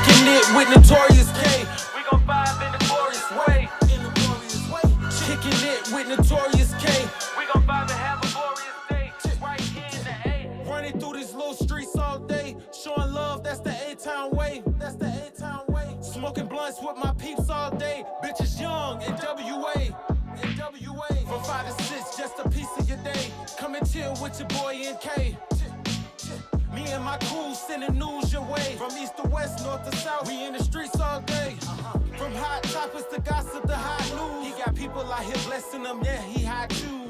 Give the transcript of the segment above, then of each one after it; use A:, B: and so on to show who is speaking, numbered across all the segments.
A: Kicking it with Notorious K. We gon' vibe in the glorious way. Kicking it with Notorious K. We gon' vibe and have a glorious day. Right here in the A. Running through these little streets all day. Showing love, that's the A-Town way. That's the A-Town way. Smoking blunts with my peeps all day. Bitches young in WA. From 5 to 6, just a piece of your day. Come and chill with your boy NK. Me and my crew sending news your way. From east to west, north to south, we in the streets all day. From hot topics to gossip to hot news. He got people out here blessing them, yeah, he hot too.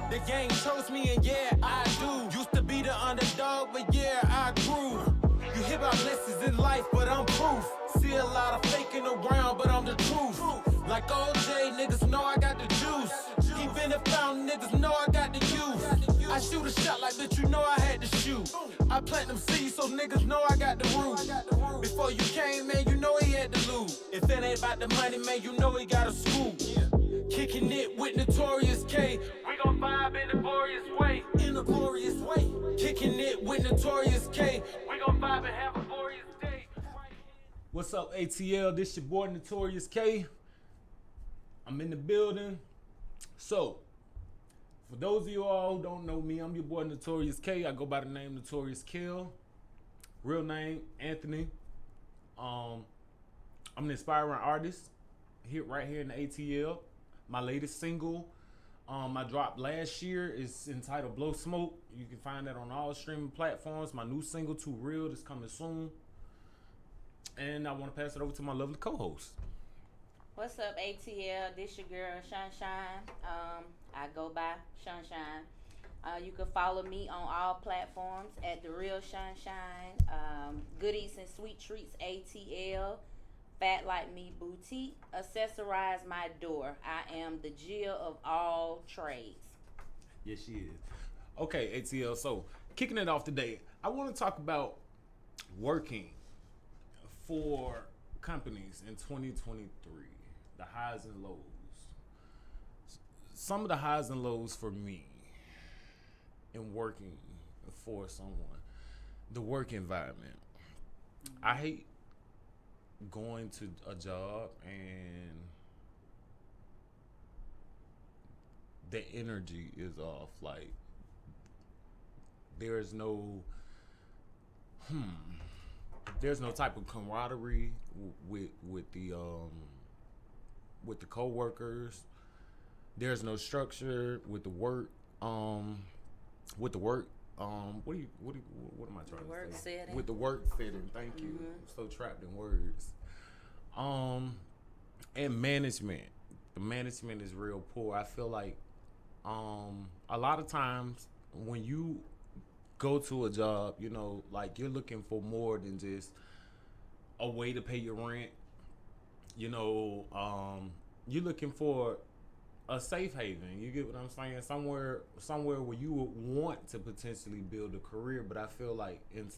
A: The gang chose me and yeah, I do. Used to be the underdog, but yeah, I grew. You hear about lessons in life, but I'm proof. See a lot of faking around, but I'm the truth. Like OJ, niggas know I got the juice. Even if found niggas know I got the youth. I shoot a shot like bitch, you know I had to shoot. I plant them seeds so niggas know I got the root. Before you came, man, you know he had to lose. If it ain't about the money, man, you know he got a scoop. Kicking it with Notorious K. We gon' vibe in the glorious way. In a glorious way. Kicking it with Notorious K. We gon' vibe and have a glorious day.
B: What's up, ATL? This your boy Notorious K. I'm in the building. So, for those of you all who don't know me, I'm your boy Notorious K. I go by the name Notorious Kill. Real name, Anthony. I'm an aspiring artist right here in the ATL. My latest single, I dropped last year, is entitled Blow Smoke. You can find that on all streaming platforms. My new single, Too Real, is coming soon. And I want to pass it over to my lovely co-host.
C: What's up, ATL? This your girl, Sunshine. I go by Sunshine. You can follow me on all platforms at The Real Sunshine, Goodies and Sweet Treats ATL, Fat Like Me Boutique, Accessorize My Door. I am the Jill of all trades.
B: Yes, she is. Okay, ATL, so kicking it off today, I want to talk about working for companies in 2023, the highs and lows. Some of the highs and lows for me in working for someone, the work environment. I hate going to a job and the energy is off. Like, there's no type of camaraderie with the coworkers. There's no structure with the work. What am I trying to
C: Work
B: say?
C: setting.
B: With the work setting. Thank you. I'm so trapped in words. And management. The management is real poor. I feel like a lot of times when you go to a job, you know, like, you're looking for more than just a way to pay your rent. You know, you're looking for a safe haven. You get what I'm saying? Somewhere where you would want to potentially build a career. But I feel like in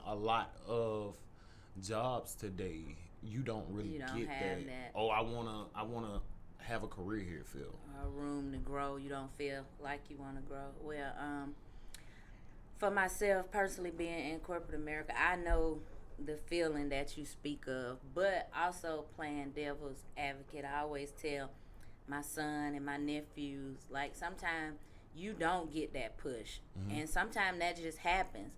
B: a lot of jobs today, you don't really get that. Oh, I wanna have a career here, Phil.
C: A room to grow. You don't feel like you want to grow. Well, for myself personally, being in corporate America, I know the feeling that you speak of, but also playing devil's advocate. I always tell my son and my nephews, like, sometimes you don't get that push, and sometimes that just happens.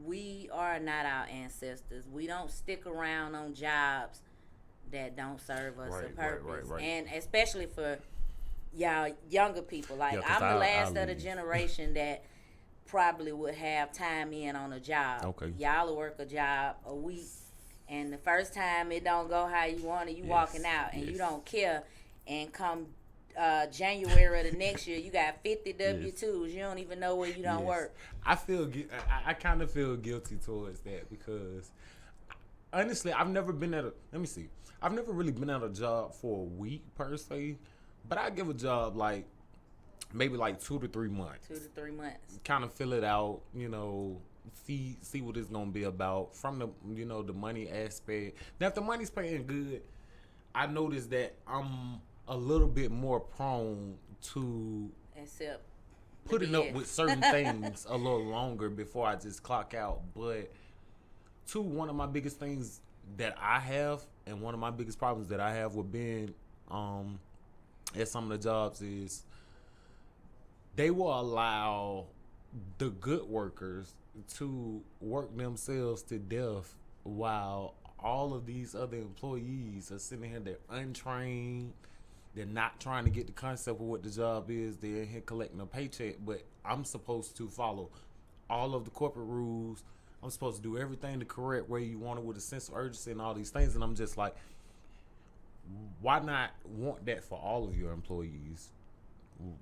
C: We are not our ancestors. We don't stick around on jobs that don't serve us a purpose, right. And especially for y'all younger people. Like, I'm the last of the generation that probably would have time in on a job. Okay. Y'all will work a job a week, and the first time it don't go how you want it, you walking out, and you don't care. And come January of the next year, you got 50 W-2s. You don't even know where you don't work.
B: I kind of feel guilty towards that because, honestly, I've never really been at a job for a week per se, but I give a job like maybe like 2 to 3 months. 2 to 3 months. Kind of fill it out, you know, see what it's gonna be about from the, you know, the money aspect. Now, if the money's paying good, I noticed that I'm a little bit more prone to
C: accept
B: putting up with certain things a little longer before I just clock out. But two, one of my biggest things that I have, and one of my biggest problems that I have with being at some of the jobs is they will allow the good workers to work themselves to death while all of these other employees are sitting here, they're untrained, they're not trying to get the concept of what the job is, they're in here collecting a paycheck, but I'm supposed to follow all of the corporate rules. I'm supposed to do everything the correct way you want it with a sense of urgency and all these things. And I'm just like, why not want that for all of your employees?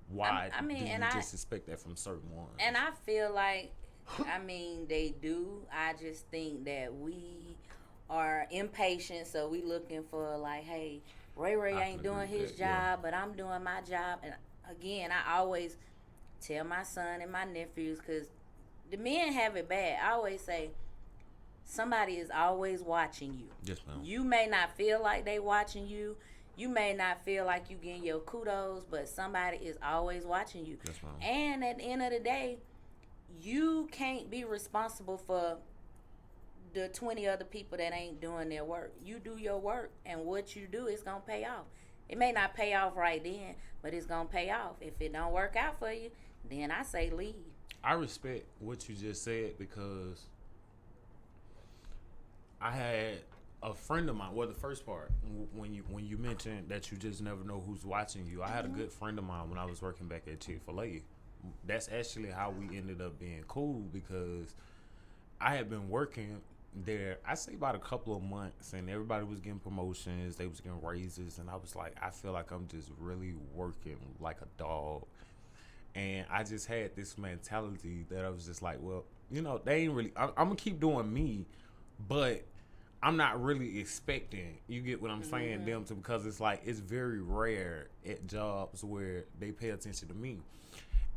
B: Why do you just expect that from certain ones?
C: And I feel like, they do. I just think that we are impatient, so we looking for like, hey, Ray ain't doing his job, but I'm doing my job. And again, I always tell my son and my nephews, because the men have it bad. I always say, somebody is always watching you.
B: Yes, ma'am.
C: You may not feel like they watching you. You may not feel like you getting your kudos, but somebody is always watching you.
B: Yes, ma'am.
C: And at the end of the day, you can't be responsible for the 20 other people that ain't doing their work. You do your work, and what you do is going to pay off. It may not pay off right then, but it's going to pay off. If it don't work out for you, then I say leave.
B: I respect what you just said, because I had a friend of mine. Well, the first part, when you mentioned that you just never know who's watching you, I had a good friend of mine when I was working back at Chick-fil-A. That's actually how we ended up being cool, because I had been working there, I say about a couple of months, and everybody was getting promotions, they was getting raises, and I was like, I feel like I'm just really working like a dog. And I just had this mentality that I was just like, well, they ain't really, I'm gonna keep doing me, but I'm not really expecting, you get what I'm saying, them to, because it's like, it's very rare at jobs where they pay attention to me.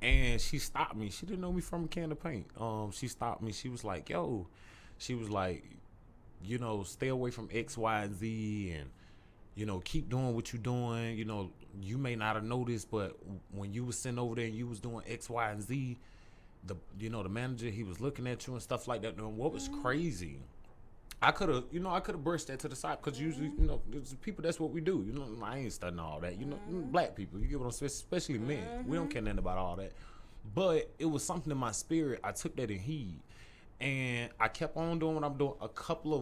B: And she stopped me. She didn't know me from a can of paint. She stopped me. She was like, yo, stay away from X, Y, and Z, and, keep doing what you're doing. You may not have noticed, but when you was sitting over there and you was doing X, Y, and Z, the manager, he was looking at you and stuff like that. And what was crazy, I could have brushed that to the side, because usually, there's people, that's what we do. I ain't studying all that. Black people, you get what I'm saying, especially men. We don't care nothing about all that. But it was something in my spirit. I took that in heed, and I kept on doing what I'm doing. A couple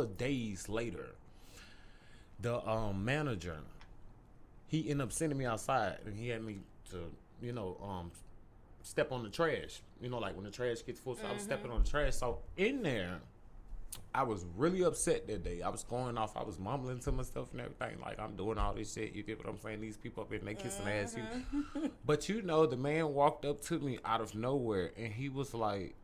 B: of days later, the manager, he ended up sending me outside, and he had me to, step on the trash. Like when the trash gets full, so I was stepping on the trash. So in there, I was really upset that day. I was going off. I was mumbling to myself and everything. Like, I'm doing all this shit. You get what I'm saying? These people up in there kissing ass. But the man walked up to me out of nowhere, and he was like,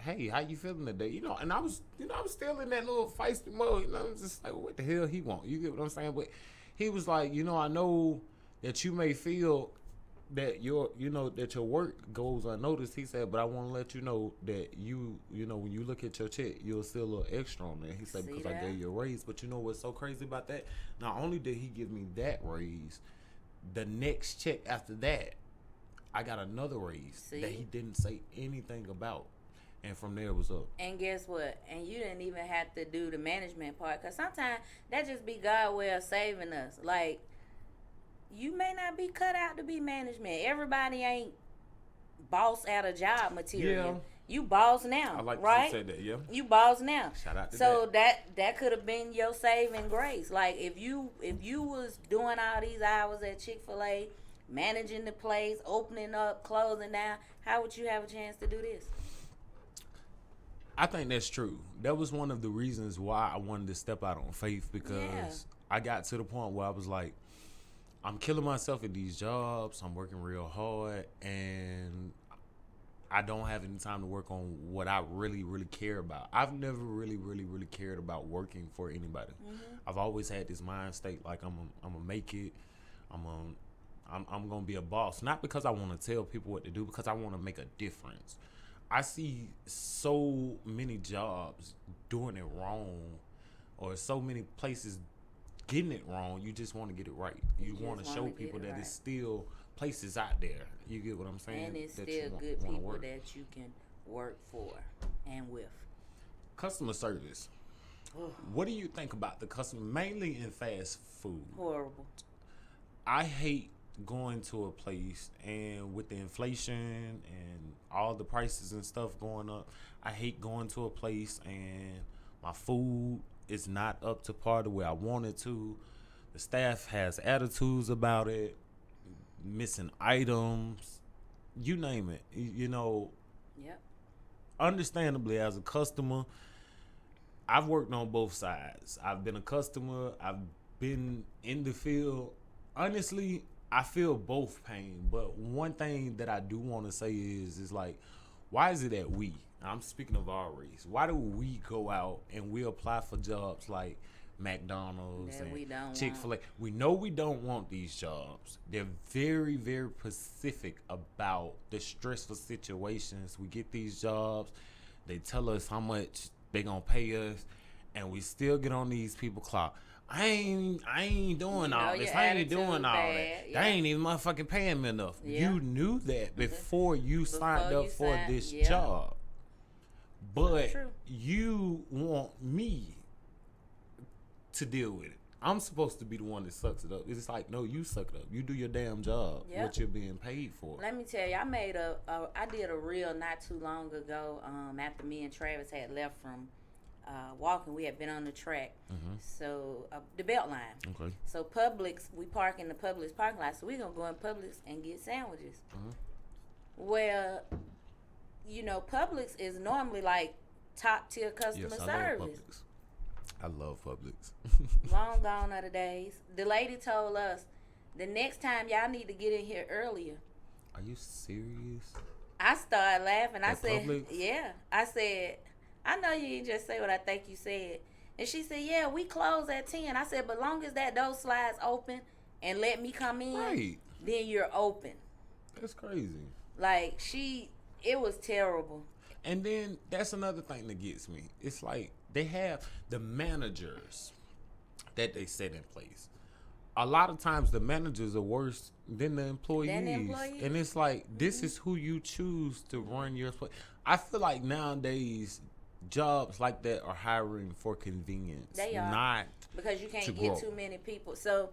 B: hey, how you feeling today? And I was still in that little feisty mode. I'm just like, what the hell he want? You get what I'm saying? But he was like, I know that you may feel that your work goes unnoticed. He said, but I want to let you know that when you look at your check, you'll see a little extra on there. He said, because I gave you a raise. But you know what's so crazy about that? Not only did he give me that raise, the next check after that, I got another raise that he didn't say anything about. And from there it was up.
C: And guess what? And you didn't even have to do the management part, because sometimes that just be God's way of saving us. Like, you may not be cut out to be management. Everybody ain't boss out of job material. Yeah. You boss now,
B: I like
C: right?
B: You said that, yeah.
C: You boss now.
B: Shout out to
C: that could have been your saving grace. Like, if you was doing all these hours at Chick-fil-A, managing the place, opening up, closing down, how would you have a chance to do this?
B: I think that's true. That was one of the reasons why I wanted to step out on faith, because I got to the point where I was like, I'm killing myself at these jobs. I'm working real hard, and I don't have any time to work on what I really, really care about. I've never really, really, really cared about working for anybody. I've always had this mind state like I'm gonna make it. I'm gonna be a boss, not because I want to tell people what to do, because I want to make a difference. I see so many jobs doing it wrong, or so many places getting it wrong. You just want to get it right. You want to show people that it's still places out there. You get what I'm saying?
C: And it's still good people that you can work for and with.
B: customer service. What do you think about the customer, mainly in fast food?
C: Horrible.
B: I hate going to a place and with the inflation and all the prices and stuff going up, I hate going to a place and my food is not up to par the way I want it to. The staff has attitudes about it, missing items, you name it. You know,
C: Yep.
B: understandably as a customer, I've worked on both sides. I've been a customer, I've been in the field. Honestly, I feel both pain, but one thing that I do want to say is like, why is it that I'm speaking of our race, why do we go out and we apply for jobs like McDonald's
C: That we
B: and
C: don't
B: Chick-fil-A?
C: want.
B: We know we don't want these jobs. They're very, very specific about the stressful situations. We get these jobs, they tell us how much they gonna pay us, and we still get on these people clock. I ain't doing all this. I ain't doing all that.
C: Yeah.
B: They ain't even motherfucking paying me enough.
C: Yeah.
B: You knew that before you signed
C: Before
B: up
C: you
B: for
C: signed,
B: this
C: yeah.
B: job. But
C: true.
B: you want me to deal with it. I'm supposed to be the one that sucks it up. It's like, no, you suck it up. You do your damn job.
C: Yep.
B: What you're being paid for.
C: Let me tell you, I did a reel not too long ago. After me and Travis had left from walking, we had been on the track.
B: Mm-hmm.
C: So the belt line.
B: Okay.
C: So Publix, we park in the Publix parking lot. So we gonna go in Publix and get sandwiches.
B: Mm-hmm.
C: Well, you know, Publix is normally like top tier customer service.
B: I love Publix.
C: Long gone are the days. The lady told us the next time y'all need to get in here earlier.
B: Are you serious?
C: I started laughing. I
B: At
C: said,
B: Publix?
C: yeah. I said, I know you didn't just say what I think you said. And she said, yeah, we close at 10. I said, but long as that door slides open and let me come in,
B: Right.
C: then you're open.
B: That's crazy.
C: Like, it was terrible.
B: And then that's another thing that gets me. It's like they have the managers that they set in place. A lot of times the managers are worse than the employees. And it's like, this is who you choose to run your place. I feel like nowadays jobs like that are hiring for convenience.
C: They are.
B: Not
C: Because you can't
B: to
C: get
B: grow.
C: too many people. So,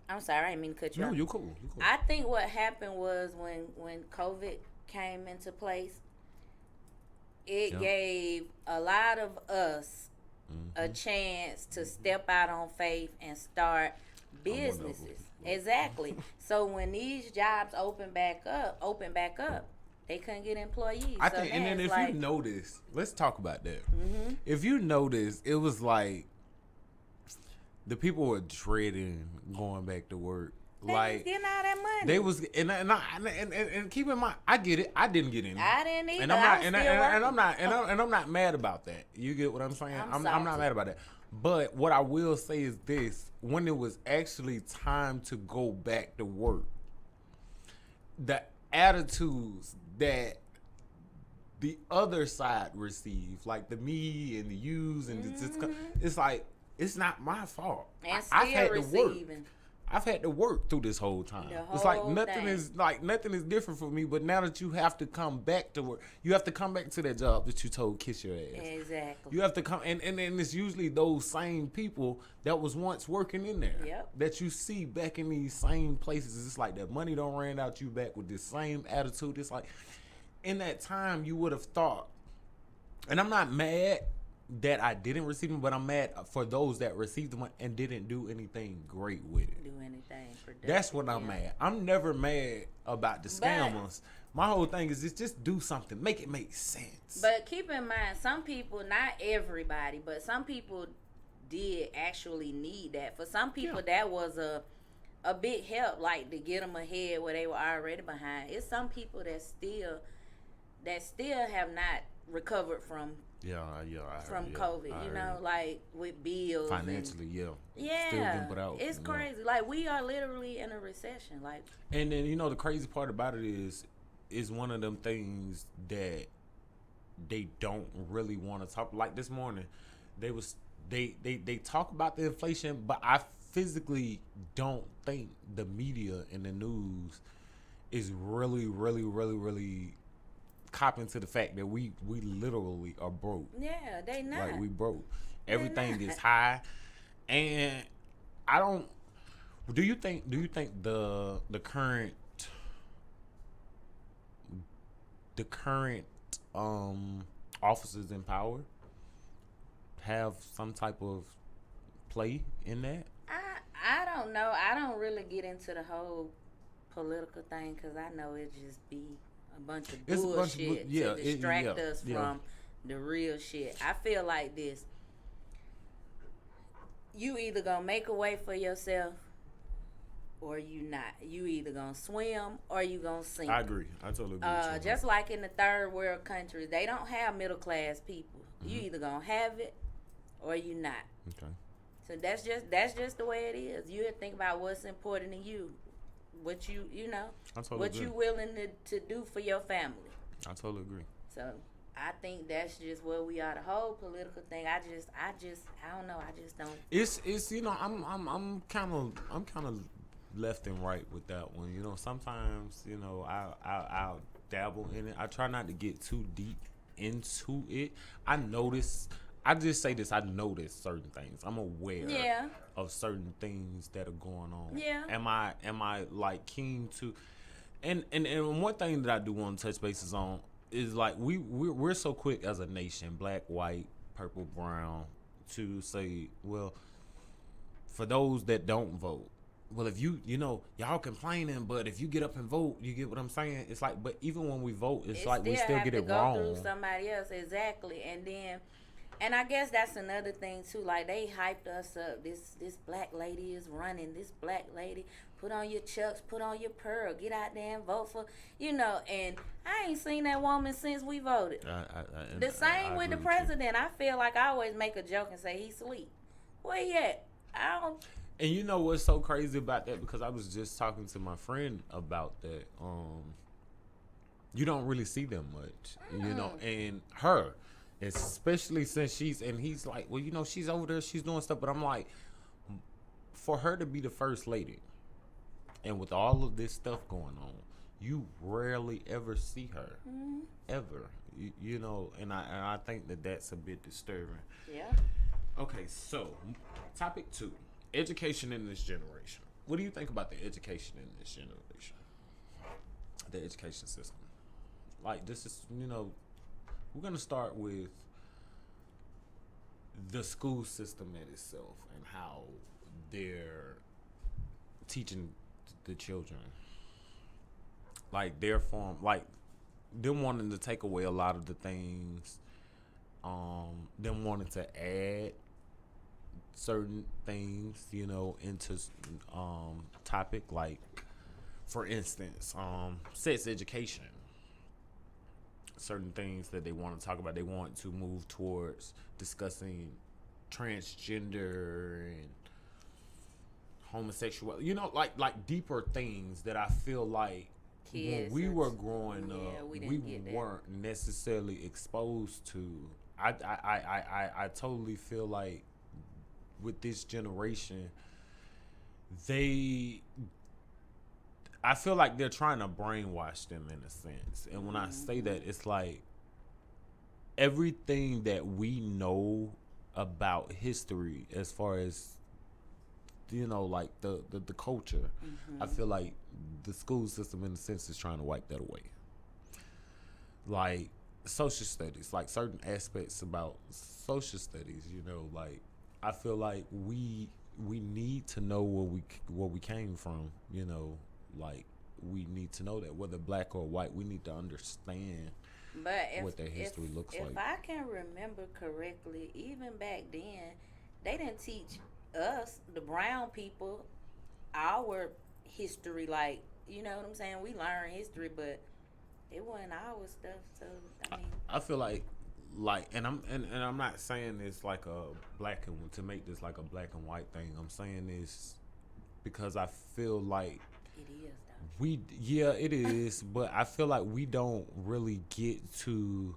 C: I'm sorry, I didn't mean to cut you off.
B: No, you cool. You cool.
C: I think what happened was when COVID came into place, it gave a lot of us a chance to step out on faith and start businesses. Exactly. So when these jobs open back up, they couldn't get employees.
B: I
C: So
B: think, and
C: now
B: then
C: it's
B: if
C: like,
B: you notice, let's talk about that. If you notice, it was like the people were dreading going back to work.
C: they
B: Like
C: was getting all that money.
B: they was, and keep in mind, I get it. I didn't get any.
C: I didn't either.
B: And I'm not,
C: I was
B: and,
C: still
B: and,
C: working.
B: I'm not, and I'm not mad about that. You get what I'm saying? I'm not
C: salty.
B: mad about that. But what I will say is this: when it was actually time to go back to work, the attitudes that the other side received, like the me and the yous, and it's like, it's not my fault.
C: And
B: I've
C: still
B: had to work.
C: receiving.
B: I've had to work through this whole time.
C: The
B: It's like
C: whole
B: nothing
C: thing.
B: is different for me. But now that you have to come back to work, you have to come back to that job that you told kiss your ass.
C: Exactly.
B: You have to come, and it's usually those same people that was once working in there.
C: Yep.
B: That you see back in these same places. It's like that money don't ran out you back with this same attitude. It's like in that time you would have thought, and I'm not mad that I didn't receive them, but I'm mad for those that received them and didn't do anything great with it.
C: Do anything productive.
B: That's what I'm mad. I'm never mad about the scammers. My whole thing is just do something. Make it make sense.
C: But keep in mind, some people, not everybody, but some people did actually need that. For some people, that was a big help, like to get them ahead where they were already behind. It's some people that still have not recovered from COVID. You know, like with bills,
B: financially, still getting put out.
C: It's crazy. Like we are literally in a recession. Like,
B: and then the crazy part about it is one of them things that they don't really want to talk. Like this morning, they talk about the inflation, but I physically don't think the media and the news is really copping to the fact that we literally are broke.
C: Yeah, they not.
B: Like we broke. Everything is high, and I don't. Do you think the current officers in power have some type of play in that?
C: I don't know. I don't really get into the whole political thing because I know it just be a bunch of bullshit to distract us from the real shit. I feel like this. You either gonna make a way for yourself or you not. You either gonna swim or you gonna sink.
B: I agree. I totally agree with you.
C: Just like in the third world countries, they don't have middle class people. Mm-hmm. You either gonna have it or you not.
B: Okay.
C: So that's just the way it is. You have to think about what's important to you, what you
B: agree.
C: you willing to do for your family.
B: I totally agree.
C: So I think that's just where we are. The whole political thing. I don't know. I just don't.
B: It's I'm kind of left and right with that one. Sometimes I'll dabble in it. I try not to get too deep into it. I just say this. I notice certain things. I'm aware of certain things that are going on.
C: Yeah.
B: Am I like keen to? And one thing that I do want to touch bases on is like we're so quick as a nation, black, white, purple, brown, to say, well, for those that don't vote, well, if y'all complaining, but if you get up and vote, you get what I'm saying. It's like, but even when we vote, it's like we still get it wrong.
C: Through somebody else, exactly, and I guess that's another thing too. Like they hyped us up. This black lady is running. This black lady, put on your chucks, put on your pearl, get out there and vote for, And I ain't seen that woman since we voted. The same with the president. I feel like I always make a joke and say he's asleep. Where he at? I don't.
B: And you know what's so crazy about that? Because I was just talking to my friend about that. You don't really see them much, and her. Especially since he's like, well, she's over there, she's doing stuff. But I'm like, for her to be the first lady, and with all of this stuff going on, you rarely ever see her, ever. And I think that's a bit disturbing.
C: Yeah.
B: Okay, so topic 2, education in this generation. What do you think about the education in this generation? The education system. Like, this is, we're going to start with the school system in itself and how they're teaching the children. Like, their form, like, them wanting to take away a lot of the things, them wanting to add certain things, into topic. Like, for instance, sex education. Certain things that they want to talk about. They want to move towards discussing transgender and homosexuality. Like deeper things that I feel like when we were growing up, we weren't necessarily exposed to. I totally feel like with this generation, I feel like they're trying to brainwash them in a sense. And when I say that, it's like everything that we know about history as far as, like the culture, I feel like the school system in a sense is trying to wipe that away. Like social studies, like certain aspects about social studies, like I feel like we need to know where we came from, like we need to know that whether black or white, we need to understand what their history looks like.
C: If I can remember correctly, even back then, they didn't teach us, the brown people, our history. Like, you know what I'm saying? We learn history, but it wasn't our stuff. So
B: I feel like, and I'm not saying this like a black and to make this like a black and white thing. I'm saying this because I feel like
C: it is though.
B: It is, but I feel like we don't really get to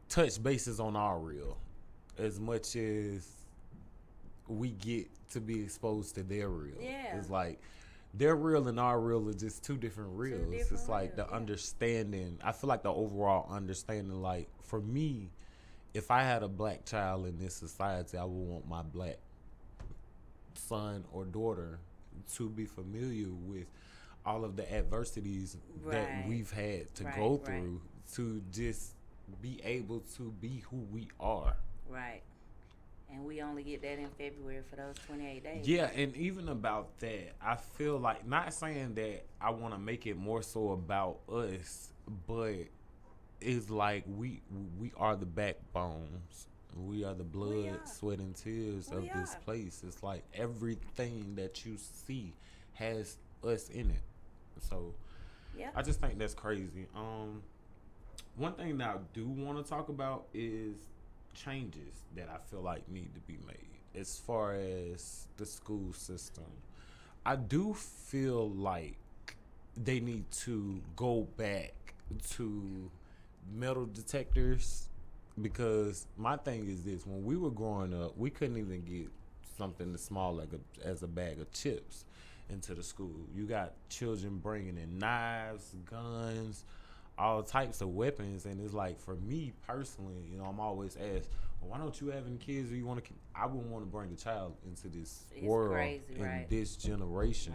B: touch bases on our real as much as we get to be exposed to their real.
C: Yeah.
B: It's like their real and our real are just two different reels. It's like the understanding. I feel like the overall understanding, like for me, if I had a black child in this society, I would want my black son or daughter to be familiar with all of the adversities that we've had to go through to just be able to be who we are.
C: Right. And we only get that in February for those 28 days.
B: Yeah, and even about that, I feel like, not saying that I want to make it more so about us, but it's like we are the backbones. We are the blood, sweat, and tears of this place. It's like everything that you see has us in it. So I just think that's crazy. One thing that I do want to talk about is changes that I feel like need to be made as far as the school system. I do feel like they need to go back to metal detectors, because my thing is this: when we were growing up, we couldn't even get something as small like as a bag of chips into the school. You got children bringing in knives, guns, all types of weapons, and it's like, for me personally, you know, I'm always asked, well, why don't you have any kids? Or you want to? I wouldn't want to bring a child into this world, crazy, in this generation.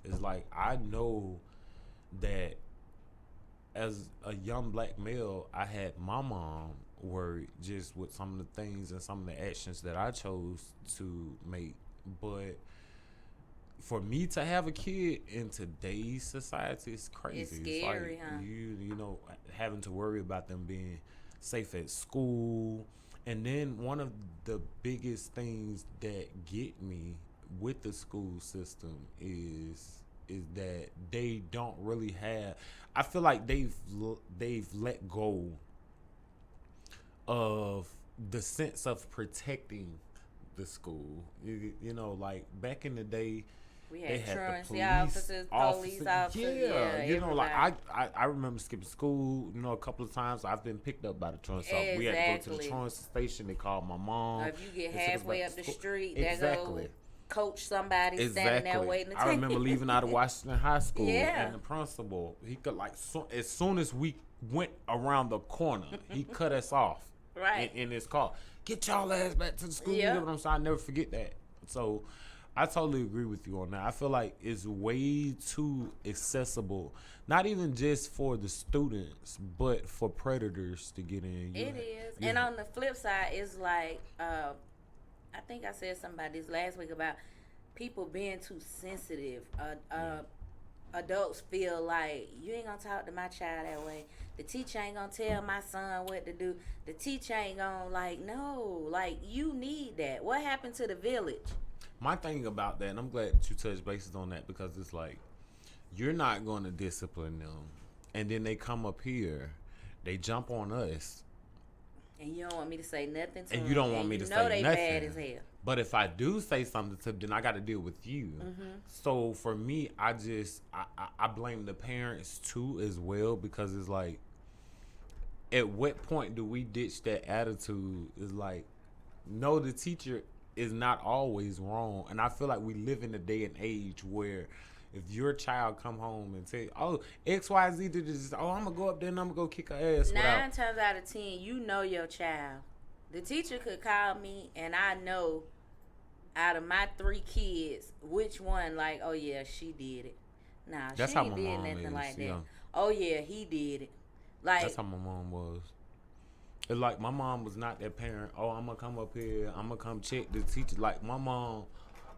B: It's like, I know that as a young black male, I had my mom worried just with some of the things and some of the actions that I chose to make. But for me to have a kid in today's society, it's crazy.
C: It's scary,
B: it's like, you know, having to worry about them being safe at school. And then one of the biggest things that get me with the school system is that they don't really have. I feel like they've let go of the sense of protecting the school. You know, like back in the day,
C: we had truancy officers, police officers. Yeah,
B: you know, like I remember skipping school, you know, a couple of times. I've been picked up by the truancy officer. We had to go to the truancy station. They called my mom.
C: Or if you get halfway up the street, there go coach somebody standing there waiting to take.
B: I remember leaving out of Washington High School, and the principal, he could, like, as soon as we went around the corner, he cut us off in his car. Get y'all ass back to the school. You know what I'm saying? I never forget that. So I totally agree with you on that. I feel like it's way too accessible, not even just for the students, but for predators to get in.
C: It is. And on the flip side, it's like, I think I said something about this last week about people being too sensitive. Adults feel like, you ain't gonna talk to my child that way. The teacher ain't gonna tell my son what to do. The teacher ain't gonna, like, no, like, you need that. What happened to the village?
B: My thing about that, and I'm glad that you touched bases on that, because it's like, you're not going to discipline them, and then they come up here, they jump on us,
C: and you don't want me to say nothing to them.
B: And you don't want me to say nothing.
C: You know they bad as hell.
B: But if I do say something to them, then I got to deal with you. So for me, I blame the parents too as well, because it's like, at what point do we ditch that attitude? It's like, no, the teacher is not always wrong. And I feel like we live in a day and age where if your child come home and say, oh, XYZ did this, oh, I'm going to go up there and I'm going to go kick her ass.
C: 9 times out of 10, you know your child. The teacher could call me and I know out of my 3 kids, which one, like, oh, yeah, she did it. Nah,
B: that's
C: she ain't did nothing like that. Oh, yeah, he did it. Like,
B: that's how my mom was. It's like, my mom was not that parent. Oh, I'm going to come up here. I'm going to come check the teacher. Like, my mom,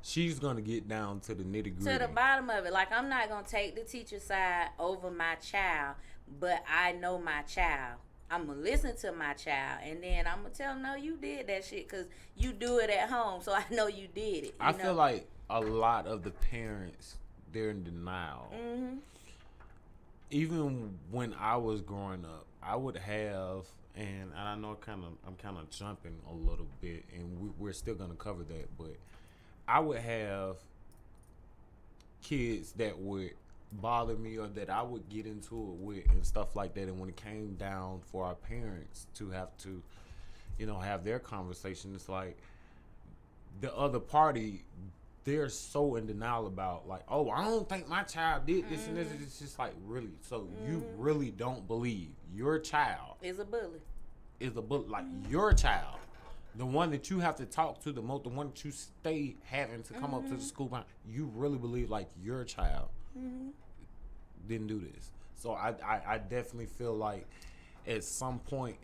B: she's going to get down to the nitty gritty.
C: To the bottom of it. Like, I'm not going to take the teacher's side over my child, but I know my child. I'm going to listen to my child, and then I'm going to tell them, no, you did that shit because you do it at home, so I know you did it.
B: I feel like a lot of the parents, they're in denial. Even when I was growing up, I would have... And I know I'm kind of jumping a little bit, and we're still going to cover that, but I would have kids that would bother me or that I would get into it with and stuff like that. And when it came down for our parents to have to, you know, have their conversation, it's like the other party they're so in denial about like, oh, I don't think my child did this and this. It's just like, really? So you really don't believe your child
C: is a bully?
B: Like your child, the one that you have to talk to the most, the one that you stay having to come up to the school behind, you really believe like your child didn't do this. So I definitely feel like at some point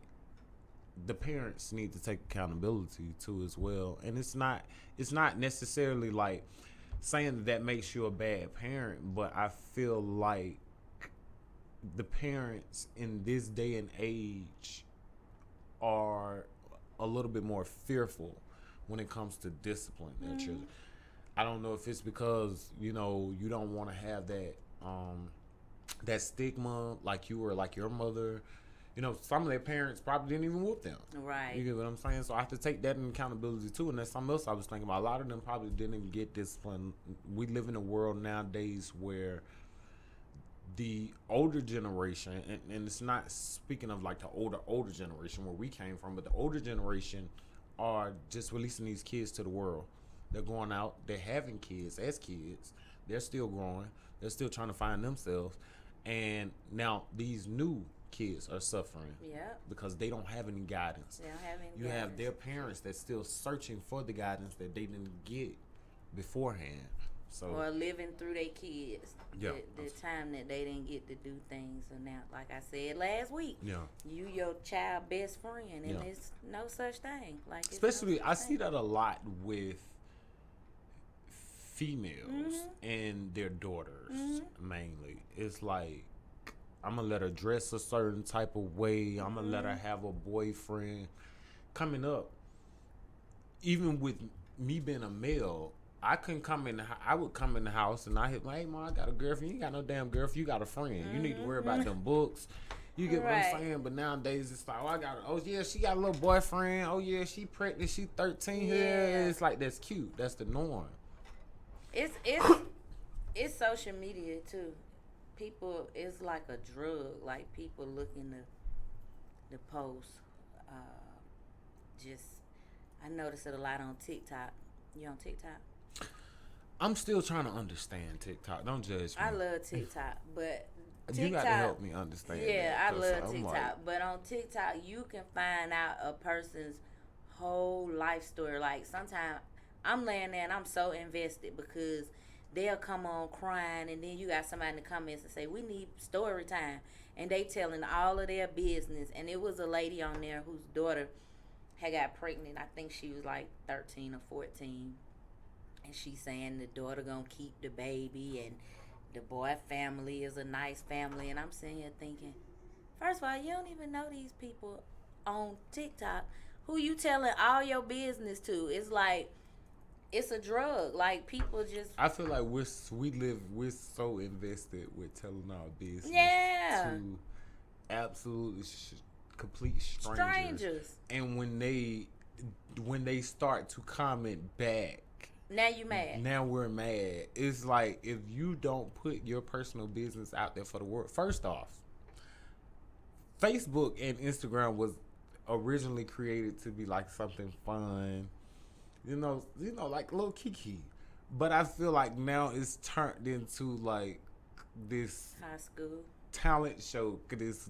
B: the parents need to take accountability too as well. And it's not necessarily like saying that makes you a bad parent, but I feel like the parents in this day and age are a little bit more fearful when it comes to discipline their children. I don't know if it's because, you know, you don't want to have that that stigma like you were like your mother. You know, some of their parents probably didn't even whoop them.
C: Right.
B: You get what I'm saying? So I have to take that in accountability too. And that's something else I was thinking about. A lot of them probably didn't even get discipline. We live in a world nowadays where the older generation, and it's not speaking of like the older generation where we came from, but the older generation are just releasing these kids to the world. They're going out, they're having kids as kids, they're still growing, they're still trying to find themselves, and now these new kids are suffering because they don't have any guidance.
C: They don't have any
B: you
C: guidance.
B: have their parents that's still searching for the guidance that they didn't get beforehand. So,
C: or living through their kids,
B: yeah,
C: the time that they didn't get to do things. And now, like I said last week,
B: yeah,
C: you your child best friend, and it's no such thing. Like
B: especially, I see that a lot with females and their daughters mainly. It's like, I'm gonna let her dress a certain type of way. I'm gonna let her have a boyfriend. Coming up, even with me being a male, I couldn't come in. I would come in the house and I hit, hey, mom, I got a girlfriend. You ain't got no damn girlfriend. You got a friend. You need to worry about them books. You get what I'm saying? But nowadays it's like, oh yeah, she got a little boyfriend. Oh yeah, she pregnant. She 13 here. It's like, that's cute. That's the norm.
C: It's social media too. People, it's like a drug. Like people looking to post. I notice it a lot on TikTok. You on TikTok?
B: I'm still trying to understand TikTok. Don't judge me.
C: I love TikTok, but TikTok,
B: you got to help me understand.
C: Yeah,
B: that,
C: I love
B: I'm
C: TikTok,
B: like,
C: but on TikTok you can find out a person's whole life story. Like sometimes I'm laying there and I'm so invested because they'll come on crying, and then you got somebody in the comments and say, we need story time, and they telling all of their business. And it was a lady on there whose daughter had got pregnant. I think she was like 13 or 14, and she's saying the daughter gonna keep the baby, and the boy family is a nice family. And I'm sitting here thinking, first of all, you don't even know these people on TikTok who you telling all your business to. It's like, it's a drug. Like people just,
B: I feel like we're so invested with telling our business to absolutely complete strangers. And when they start to comment back,
C: now you mad.
B: Now we're mad. It's like, if you don't put your personal business out there for the world. First off, Facebook and Instagram was originally created to be like something fun. You know, like little Kiki. But I feel like now it's turned into like this
C: high school
B: talent show. This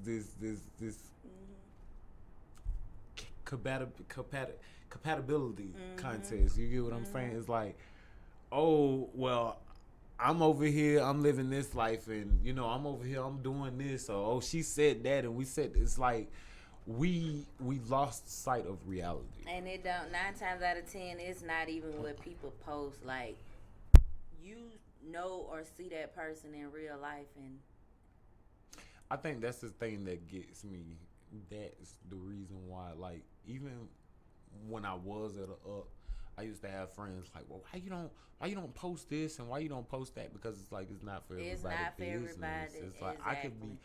B: compatibility contest. You get what I'm saying? It's like, oh well, I'm over here, I'm living this life, and you know, I'm over here, I'm doing this. Or oh, she said that, and we said, it's like, we lost sight of reality.
C: And it don't, 9 times out of 10, it's not even what people post. Like, you know or see that person in real life, and
B: I think that's the thing that gets me. That's the reason why, like, even when I was at a up, I used to have friends like, well, why you don't post this and why you don't post that? Because it's like, it's not for everybody.
C: It's not for everybody.
B: It's like,
C: exactly.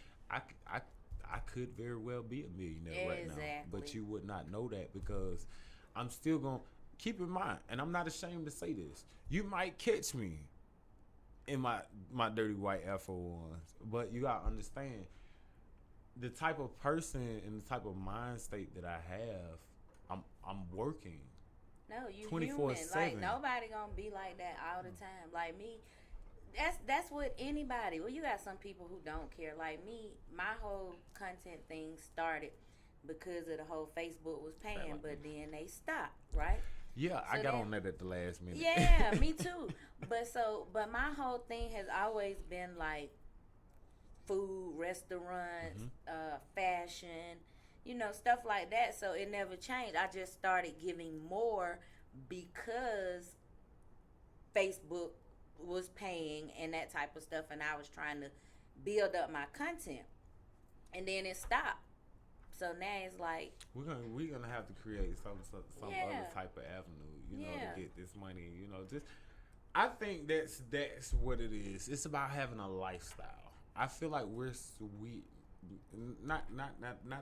B: I could very well be a millionaire right now, but you would not know that, because I'm still going to keep in mind, and I'm not ashamed to say this, you might catch me in my dirty white Air Force Ones, but you got to understand the type of person and the type of mind state that I have. I'm working
C: No, you
B: 24/7.
C: human. Like nobody gonna be like that all the time. Like me, that's what anybody. Well, you got some people who don't care. Like me, my whole content thing started because of the whole Facebook was paying, but then they stopped, right?
B: Yeah, so I got on that at the last minute.
C: Yeah, me too. But my whole thing has always been like food, restaurants, fashion, stuff like that. So it never changed. I just started giving more because Facebook was paying and that type of stuff, and I was trying to build up my content, and then it stopped. So now it's like
B: we're gonna have to create some other type of avenue, to get this money. Just I think that's what it is. It's about having a lifestyle. I feel like we're sweet, not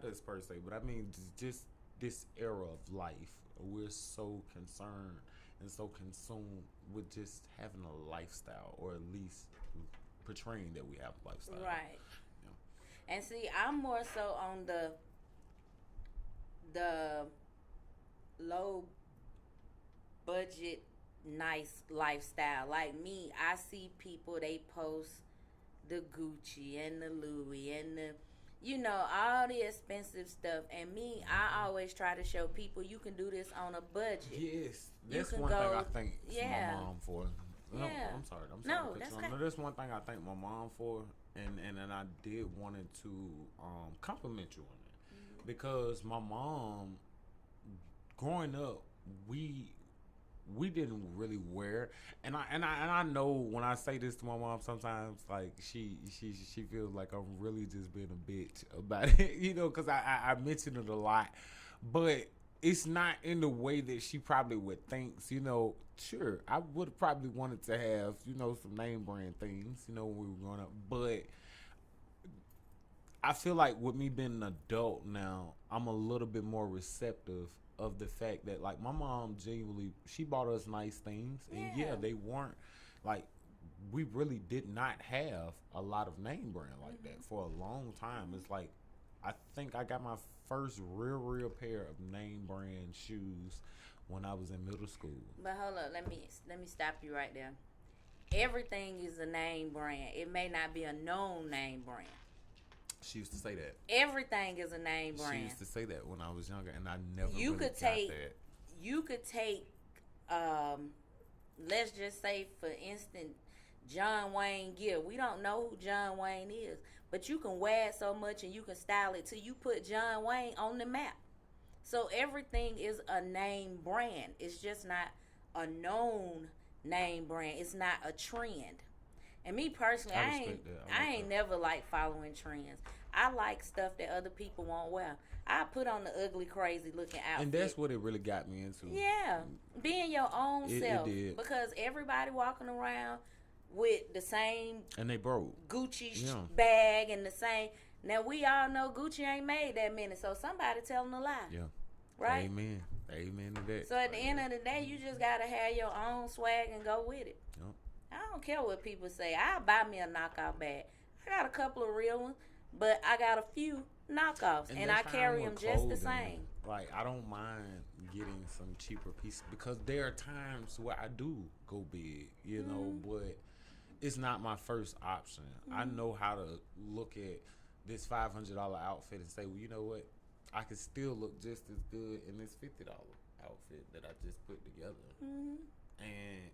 B: us per se, but I mean just this era of life. We're so concerned and so consumed with just having a lifestyle, or at least portraying that we have a lifestyle.
C: Right. And see, I'm more so on the low budget, nice lifestyle. Like me, I see people, they post the Gucci and the Louis and the all the expensive stuff, and me, I always try to show people you can do this on a budget.
B: Yes, that's one thing I thank my mom for. No,
C: yeah.
B: I'm sorry.
C: No, that's okay.
B: That's one thing I thank my mom for, and I did wanted to compliment you on it, because my mom, growing up, we didn't really wear, and I know when I say this to my mom, sometimes like she feels like I'm really just being a bitch about it, because I mention it a lot, but it's not in the way that she probably would think. Sure, I would have probably wanted to have some name brand things when we were growing up, but I feel like with me being an adult now, I'm a little bit more receptive of the fact that, like, my mom genuinely, she bought us nice things, and they weren't like, we really did not have a lot of name brand like that for a long time. It's like, I think I got my first real pair of name brand shoes when I was in middle school.
C: But hold up, let me stop you right there. Everything is a name brand. It may not be a known name brand.
B: She used to say that.
C: Everything is a name brand.
B: She used to say that when I was younger, and I never
C: you
B: really
C: could
B: got
C: take,
B: that.
C: You could take, let's just say, for instance, John Wayne gear. We don't know who John Wayne is, but you can wear it so much and you can style it till you put John Wayne on the map. So everything is a name brand. It's just not a known name brand. It's not a trend. And me personally, I ain't never like following trends. I like stuff that other people won't wear. I put on the ugly, crazy looking outfit.
B: And that's what it really got me into.
C: Yeah. Being your own self.
B: It did.
C: Because everybody walking around with the same
B: and they broke
C: Gucci bag and the same. Now, we all know Gucci ain't made that many, so somebody telling a lie.
B: Yeah.
C: Right?
B: Amen to that.
C: So at the end of the day, you just got to have your own swag and go with it.
B: Yep.
C: I don't care what people say. I'll buy me a knockoff bag. I got a couple of real ones, but I got a few knockoffs, and I carry them just the same.
B: Like, I don't mind getting some cheaper pieces, because there are times where I do go big, but it's not my first option. I know how to look at this $500 outfit and say, well, you know what? I can still look just as good in this $50 outfit that I just put together. And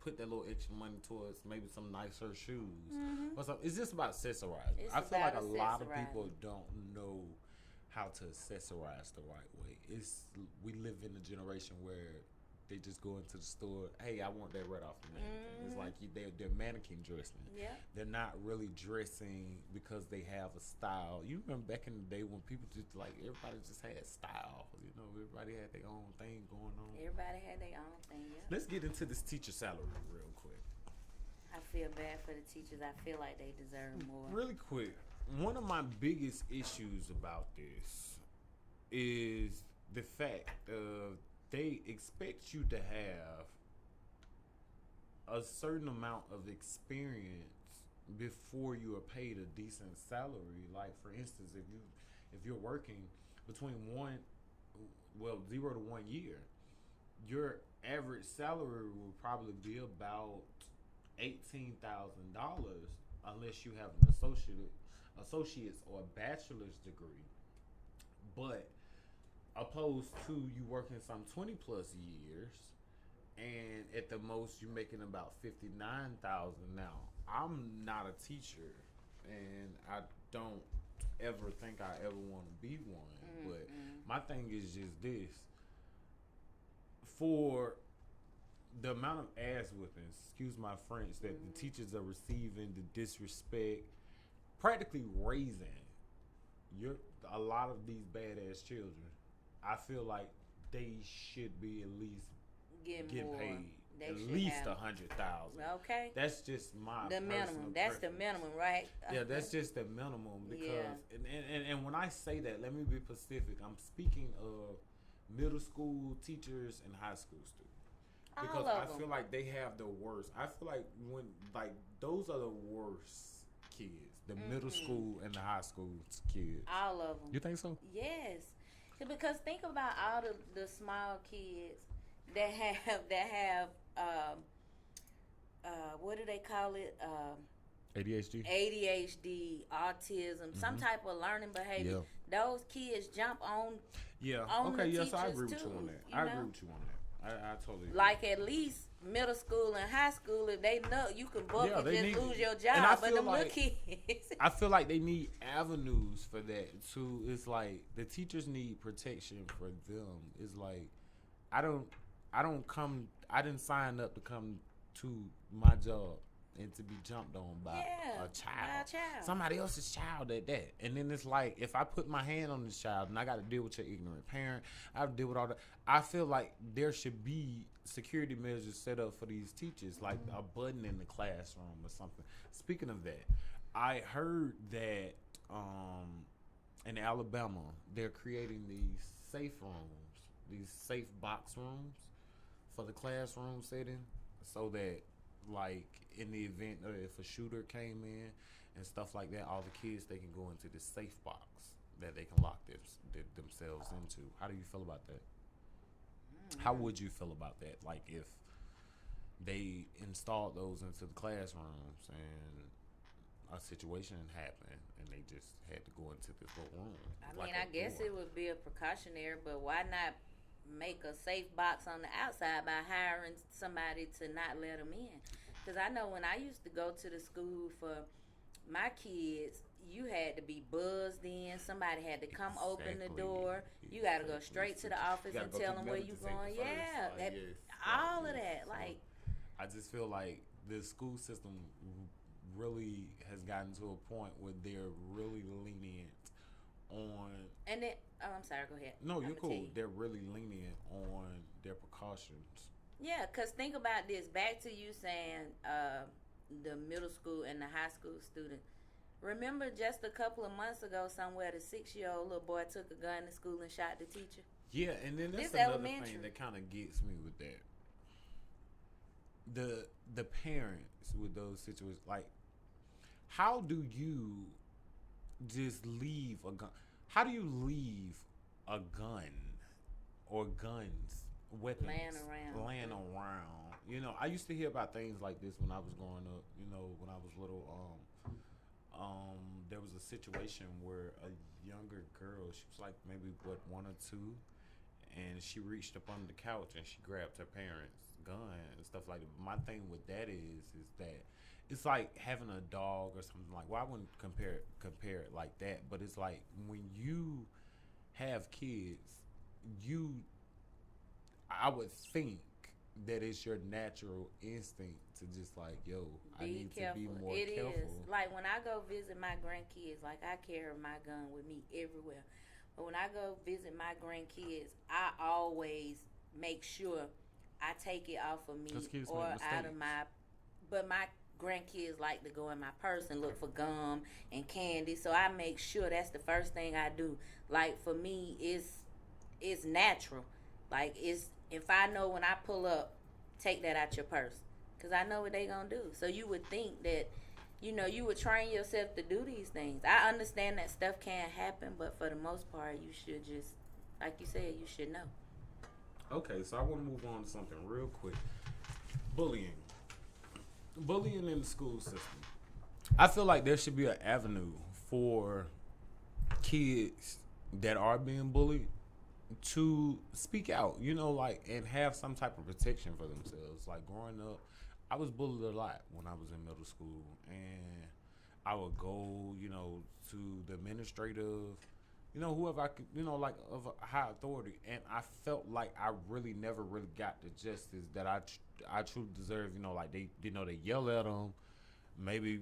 B: put that little extra money towards maybe some nicer shoes. Or something. It's just about accessorizing. I feel like a lot of people don't know how to accessorize the right way. We live in a generation where they just go into the store, hey, I want that right off the mannequin. It's like they're mannequin dressing.
C: Yeah.
B: They're not really dressing because they have a style. You remember back in the day when people just, like, everybody just had style. Everybody had their own thing going on.
C: Everybody had their own thing, yeah.
B: Let's get into this teacher salary real quick.
C: I feel bad for the teachers. I feel like they deserve more. Really
B: quick, one of my biggest issues about this is the fact of they expect you to have a certain amount of experience before you are paid a decent salary. Like, for instance, if you're working between 0 to 1 year, your average salary will probably be about $18,000 unless you have an associate's or a bachelor's degree. But opposed to you working some 20 plus years, and at the most you're making about 59,000 now. I'm not a teacher, and I don't ever think I ever want to be one. But my thing is just this: for the amount of ass whippings, excuse my French, that the teachers are receiving, the disrespect, practically raising a lot of these badass children, I feel like they should be at least get paid at least 100,000.
C: Okay,
B: that's just my
C: the minimum. That's the minimum, right?
B: Yeah, that's just the minimum because and when I say that, let me be specific. I'm speaking of middle school teachers and high school students. Because I feel like they have the worst. I feel like those are the worst kids. The middle school and the high school kids.
C: All of them.
B: You think so?
C: Yes. Because think about all the small kids that have what do they call it? ADHD, autism, some type of learning behavior. Yeah. Those kids jump on.
B: Yeah.
C: On
B: okay.
C: The
B: Yes, I agree
C: too,
B: with you on that.
C: I
B: agree with you on that. I totally agree.
C: Like at least middle school and high school, if they know you can book and just lose your job, but them little kids.
B: I feel like they need avenues for that too. It's like the teachers need protection for them. It's like I didn't sign up to come to my job and to be jumped on by a child. Somebody else's child at that. And then it's like, if I put my hand on this child and I got to deal with your ignorant parent, I have to deal with all that. I feel like there should be security measures set up for these teachers, like a button in the classroom or something. Speaking of that, I heard that in Alabama, they're creating these safe rooms, these safe box rooms for the classroom setting, so that like in the event if a shooter came in and stuff like that, all the kids, they can go into this safe box that they can lock themselves into. How do you feel about that? How would you feel about that? Like if they installed those into the classrooms and a situation happened and they just had to go into this little room.
C: I guess it would be a precautionary, but why not make a safe box on the outside by hiring somebody to not let them in? Because I know when I used to go to the school for my kids, you had to be buzzed in. Somebody had to come open the door. You got to go straight to the office and tell them where you going. All of that. Like,
B: I just feel like the school system really has gotten to a point where they're really lenient on. And then,
C: I'm sorry. Go ahead.
B: No, you're cool. They're really lenient on their precautions.
C: Yeah, because think about this. Back to you saying the middle school and the high school student. Remember just a couple of months ago somewhere the 6-year-old little boy took a gun to school and shot the teacher?
B: Yeah, and then that's another thing that kind of gets me with that. The parents with those situations, like, how do you just leave a gun? How do you leave a gun or guns, weapons laying around? You know, I used to hear about things like this when I was growing up. You know, when I was little, there was a situation where a younger girl, she was like maybe 1 or 2, and she reached up under the couch and she grabbed her parents' gun and stuff like that. My thing with that is that it's like having a dog or something like. Well, I wouldn't compare it like that, but it's like when you have kids, I would think that it's your natural instinct to just like, I need to be more careful. It is.
C: Like when I go visit my grandkids, like I carry my gun with me everywhere. But when I go visit my grandkids, I always make sure I take it off of me or out of my. But my grandkids like to go in my purse and look for gum and candy, so I make sure that's the first thing I do. Like for me, it's natural. Like it's. If I know when I pull up, take that out your purse. Because I know what they going to do. So you would think that, you would train yourself to do these things. I understand that stuff can't happen, but for the most part, you should just, like you said, you should know.
B: Okay, so I want to move on to something real quick. Bullying. Bullying in the school system. I feel like there should be an avenue for kids that are being bullied to speak out, and have some type of protection for themselves. Like growing up, I was bullied a lot when I was in middle school, and I would go, to the administrative, whoever I could, like of a high authority, and I felt like I really never really got the justice that I truly deserve. Like they yell at them, maybe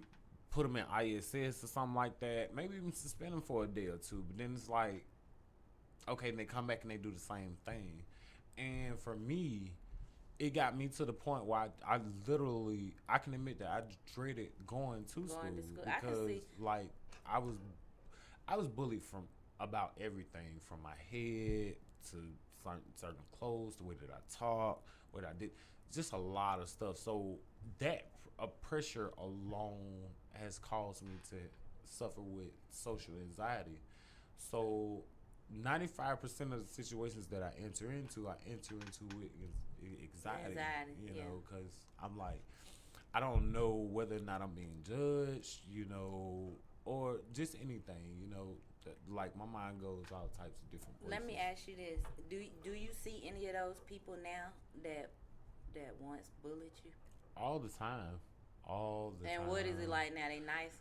B: put them in ISS or something like that, maybe even suspend them for a day or two. But then it's like, okay, and they come back and they do the same thing, and for me, it got me to the point where I can admit that I dreaded going to school because like I was bullied from about everything, from my head to certain clothes, the way that I talk, what I did, just a lot of stuff. So that pressure alone has caused me to suffer with social anxiety. So 95% of the situations that I enter into with anxiety, because I'm like, I don't know whether or not I'm being judged, or just anything, like my mind goes all types of different places.
C: Let me ask you this: Do you see any of those people now that once bullied you?
B: All the time.
C: And what is it like now? They nice?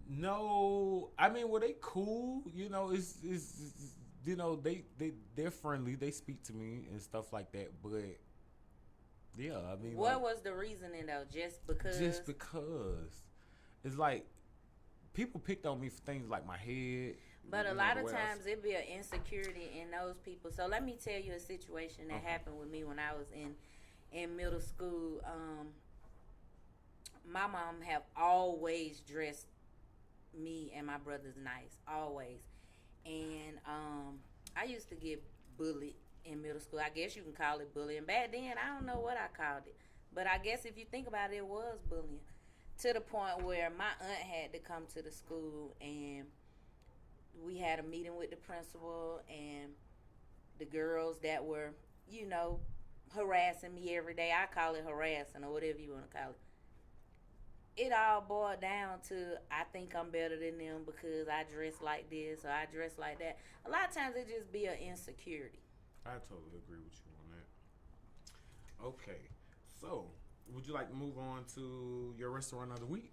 B: No, I mean, well, they cool. It's they're friendly. They speak to me and stuff like that. But yeah, I mean,
C: what was the reasoning though? Just because?
B: Just because. It's like people picked on me for things like my head.
C: But a lot of times it be an insecurity in those people. So let me tell you a situation that happened with me when I was in middle school. My mom have always dressed me and my brothers nice, always. And I used to get bullied in middle school. I guess you can call it bullying. Back then, I don't know what I called it. But I guess if you think about it, it was bullying. To the point where my aunt had to come to the school, and we had a meeting with the principal and the girls that were, harassing me every day. I call it harassing or whatever you want to call it. It all boiled down to, I think I'm better than them because I dress like this or I dress like that. A lot of times it just be an insecurity.
B: I totally agree with you on that. Okay, so would you like to move on to your restaurant of the week?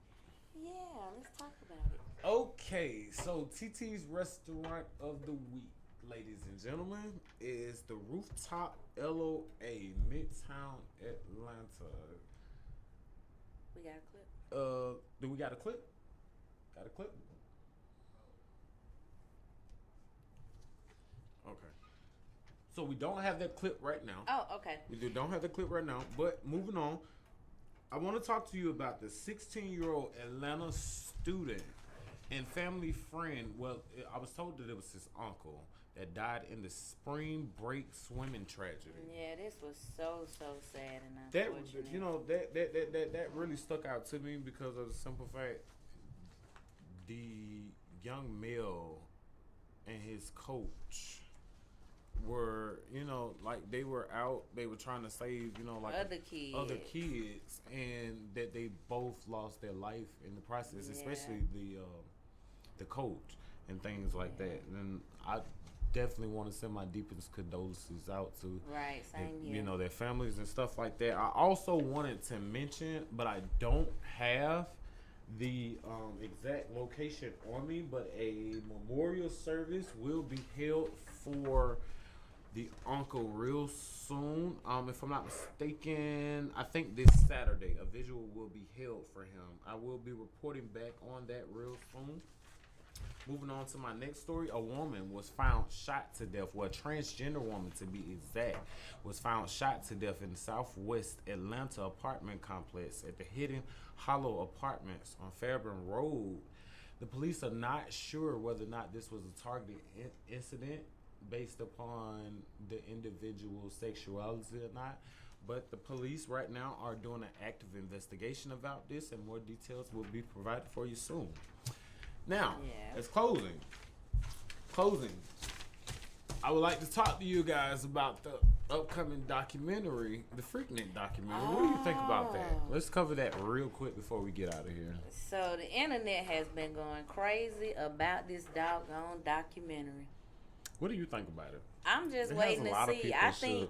C: Yeah, let's talk about it.
B: Okay, so TT's restaurant of the week, ladies and gentlemen, is the Rooftop LOA, Midtown Atlanta.
C: We got a clip.
B: Do we got a clip? Got a clip? Okay. So we don't have that clip right now.
C: Oh, okay.
B: We don't have the clip right now, but moving on, I want to talk to you about the 16-year-old Atlanta student and family friend. Well, I was told that it was his uncle that died in the spring break swimming tragedy.
C: Yeah, this was so sad and unfortunate.
B: That really stuck out to me because of the simple fact the young male and his coach were, they were out, they were trying to save, other kids, and that they both lost their life in the process, especially the coach and things like that. And I definitely want to send my deepest condolences out to their families and stuff like that. I also wanted to mention, but I don't have the exact location on me, but a memorial service will be held for the uncle real soon. If I'm not mistaken, I think this Saturday a visual will be held for him. I will be reporting back on that real soon. Moving on to my next story, a woman was found shot to death. Well, a transgender woman to be exact, was found shot to death in the Southwest Atlanta apartment complex at the Hidden Hollow Apartments on Fairburn Road. The police are not sure whether or not this was a targeted incident based upon the individual's sexuality or not. But the police right now are doing an active investigation about this, and more details will be provided for you soon. Now, as closing, I would like to talk to you guys about the upcoming documentary, the Freaknik documentary. What do you think about that? Let's cover that real quick before we get out of here.
C: So the internet has been going crazy about this doggone documentary.
B: What do you think about it?
C: I'm just waiting to see.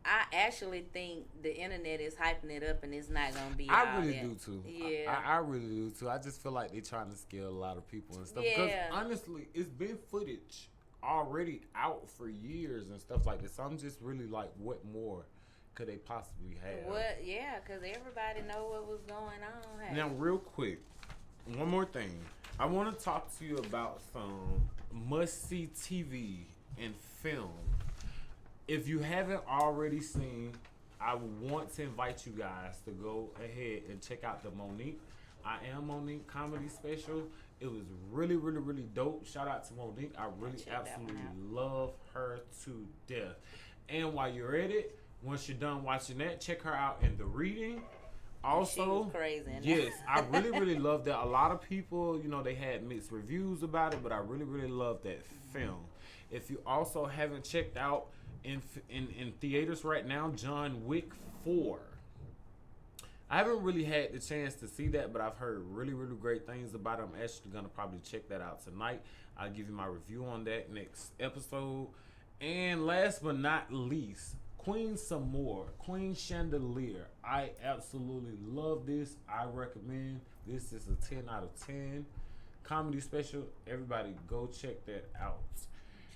C: I actually think the internet is hyping it up and it's not gonna be.
B: I really do too.
C: Yeah,
B: I really do too. I just feel like they're trying to scare a lot of people and stuff. Because honestly, it's been footage already out for years and stuff like this. So I'm just really like, what more could they possibly have?
C: What? Yeah, because everybody know what was going on. Hey.
B: Now, real quick, one more thing. I want to talk to you about some must-see TV and film. If you haven't already seen, I want to invite you guys to go ahead and check out the Monique I Am Monique comedy special. It was really, really, really dope. Shout out to Monique. I really absolutely love her to death. And while you're at it, once you're done watching that, check her out in The Reading. Also,
C: she was crazy.
B: Yes, I really, really love that. A lot of people, they had mixed reviews about it, but I really, really love that film. If you also haven't checked out in theaters right now, John Wick 4. I haven't really had the chance to see that, but I've heard really, really great things about it. I'm actually going to probably check that out tonight. I'll give you my review on that next episode. And last but not least, Queen Some More, Queen Chandelier. I absolutely love this. I recommend. This is a 10 out of 10 comedy special. Everybody go check that out.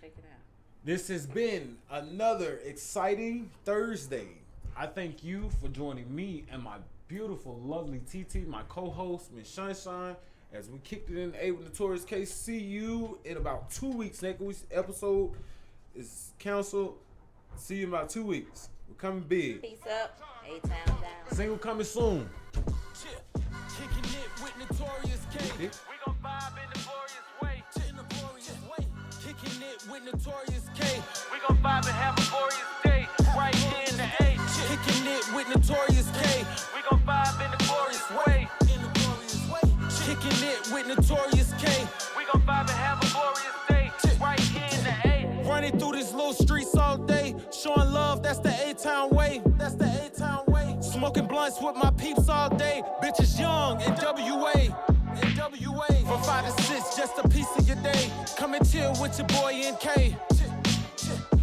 C: Check it out.
B: This has been another exciting Thursday. I thank you for joining me and my beautiful, lovely TT, my co-host, Miss Sunshine, as we kicked it in A Wit Notorious K. See you in about 2 weeks. Next week's episode is canceled. See you in about 2 weeks. We're coming big.
C: Peace up. A-Town down.
B: Single coming soon.
A: Kicking it with Notorious K. We gon' vibe in the glorious way. In the glorious way. Kicking it with Notorious K. We gon' vibe and have a glorious day. Right here in the A. Kicking it with Notorious K. We gon' vibe in the glorious way. In the glorious way. Kicking it with Notorious K. We gon' vibe and have a glorious day. Right here in the A. Running through these little streets all day. Showing love, that's the A-Town way. That's the A-Town way. Smoking blunts with my peeps all day. Bitches young in WA. From 5 to 6, just a piece of your day. Come and chill with your boy NK.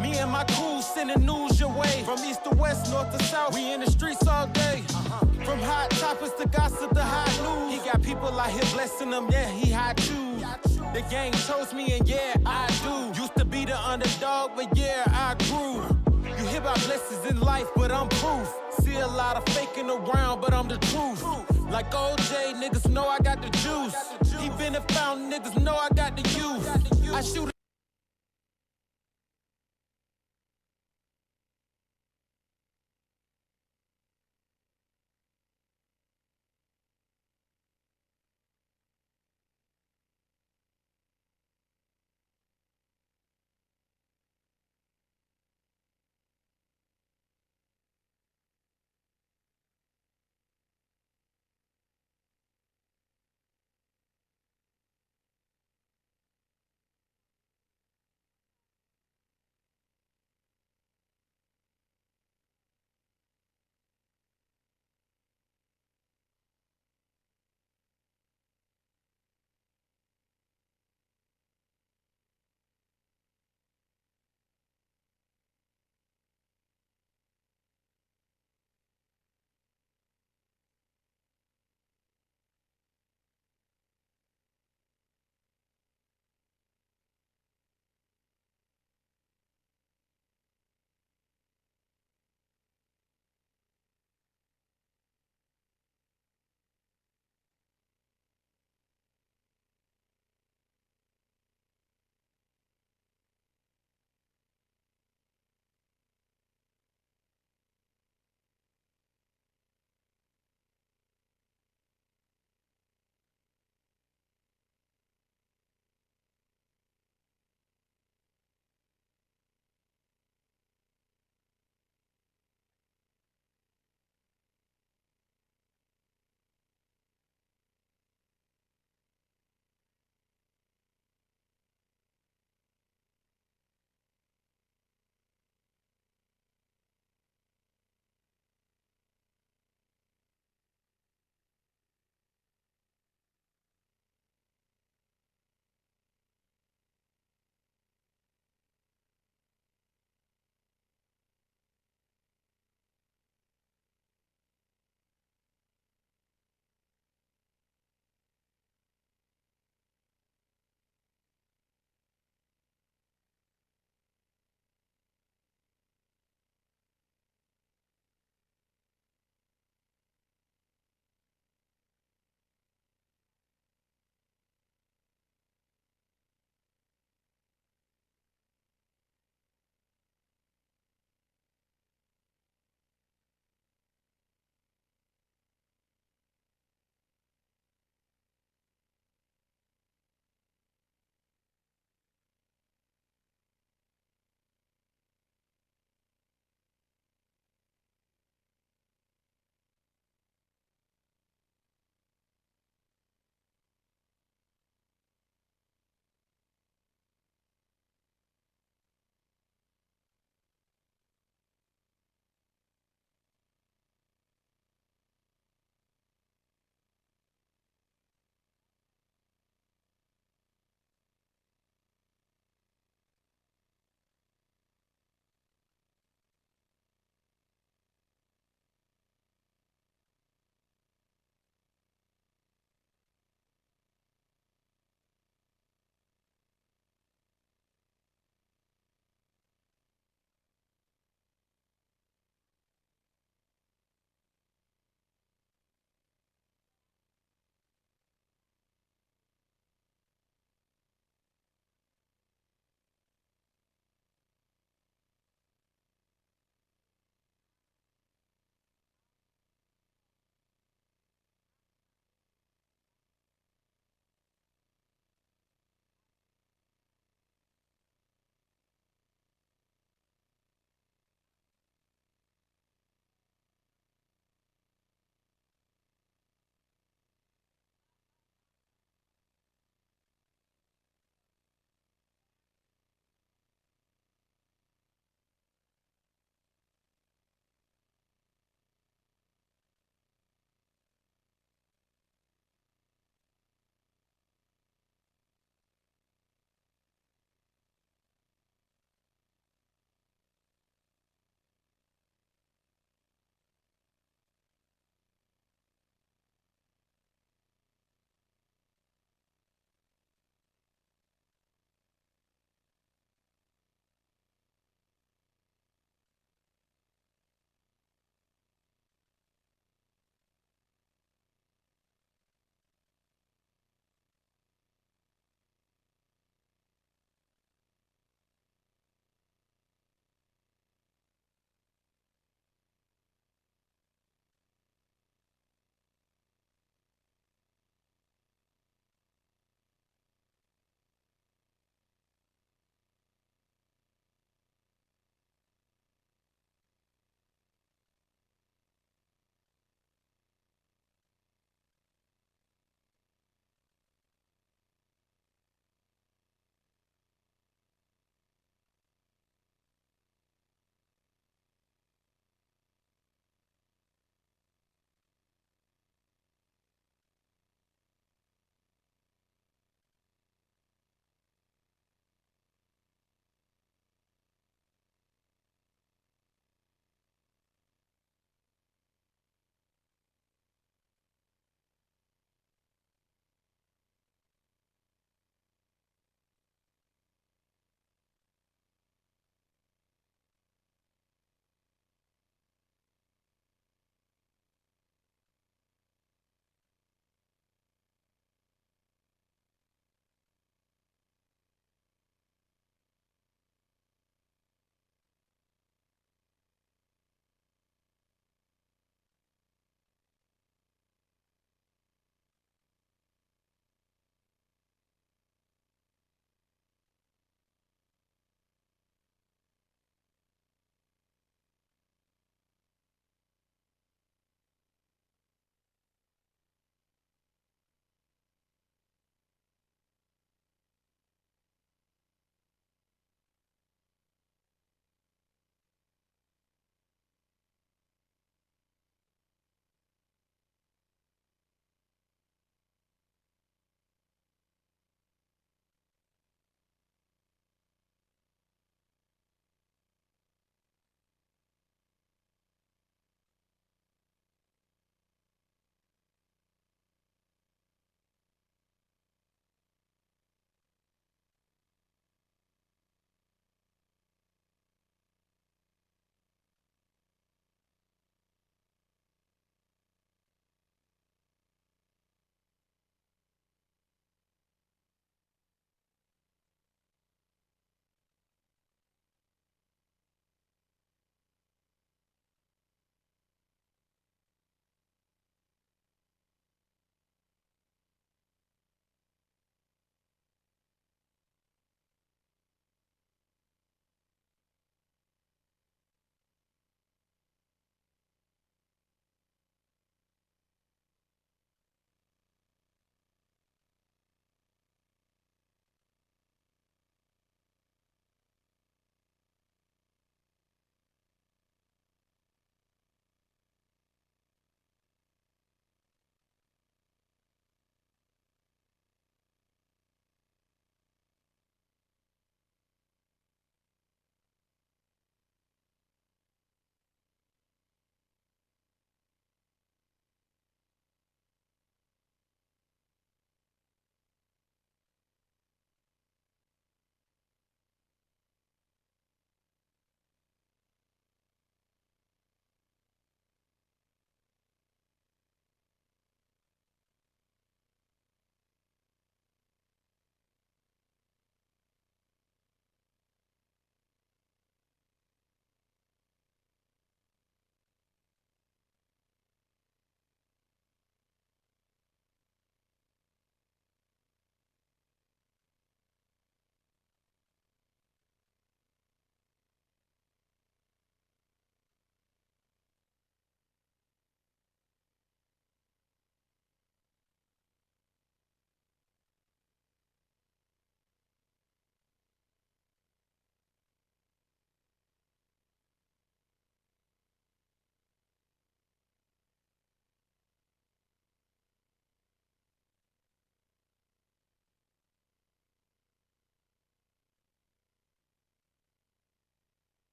A: Me and my crew sending news your way. From east to west, north to south, we in the streets all day. From hot topics to gossip to hot news. He got people out here blessing them, yeah, he hot too. The gang chose me and yeah, I do. Used to be the underdog, but yeah, I grew. You hear about blessings in life, but I'm proof. See a lot of faking around, but I'm the truth. Like OJ, niggas know I got the juice. He been a fountain, niggas know I got the youth. I shoot